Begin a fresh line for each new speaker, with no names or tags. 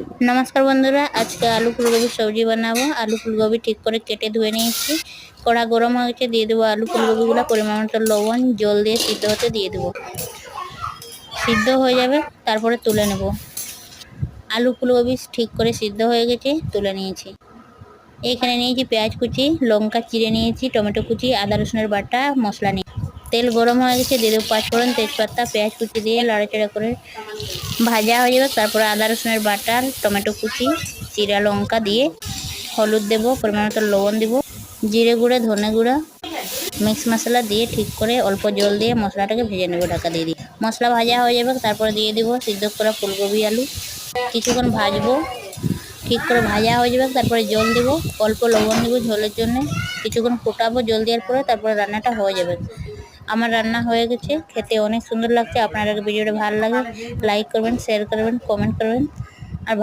नमस्कार बंधुरा आज के आलू फुलगोभी सब्जी बनाबो। आलू फुलगोभी ठीक करे केटे धुए निয়েছি। कड़ा गरम हो গেছে, দিয়ে দেব आलू फुलगोभीগুলো, পরিমাণ মতো লবণ, জল দিয়ে সিদ্ধ হতে দিয়ে দেব। সিদ্ধ হয়ে যাবে তারপরে তুলে নেব। আলু ফুলকপি ঠিক করে সিদ্ধ হয়ে গেছে, তুলে নিয়েছি। এখানে নিয়েছি পেঁয়াজ কুচি, লঙ্কা চিড়ে নিয়েছি, টমেটো কুচি, আদা রসুনের বাটা, মশলা নিয়ে তেল গরম হয়ে গেছে, দিয়ে দেবো পাঁচফোড়ন, তেজপাতা, পেঁয়াজ কুচি দিয়ে লাড়াচাড়া করে ভাজা হয়ে যাবে। তারপরে আদা রসুনের বাটা, টমেটো কুচি, চিরা লঙ্কা দিয়ে হলুদ দেবো, পরিমাণ মতো লবণ দেবো, জিরে গুঁড়া, ধনে গুঁড়া, মিক্স মশলা দিয়ে ঠিক করে অল্প জল দিয়ে মশলাটাকে ভেজে নেবো ঢাকা দিয়ে দিয়ে। মশলা ভাজা হয়ে যাবে, তারপরে দিয়ে দেবো সিদ্ধ করা ফুলকপি আলু, কিছুক্ষণ ভাজবো। ঠিক করে ভাজা হয়ে যাবে, তারপরে জল দেবো, অল্প লবণ দেবো ঝোলের জন্য, কিছুক্ষণ ফোটাবো। জল দেওয়ার পরে তারপরে রান্নাটা হয়ে যাবে। আমার রান্না হয়ে গেছে, খেতে অনেক সুন্দর লাগছে। আপনাদের ভিডিওটা ভালো লাগে লাইক করবেন, শেয়ার করবেন, কমেন্ট করবেন।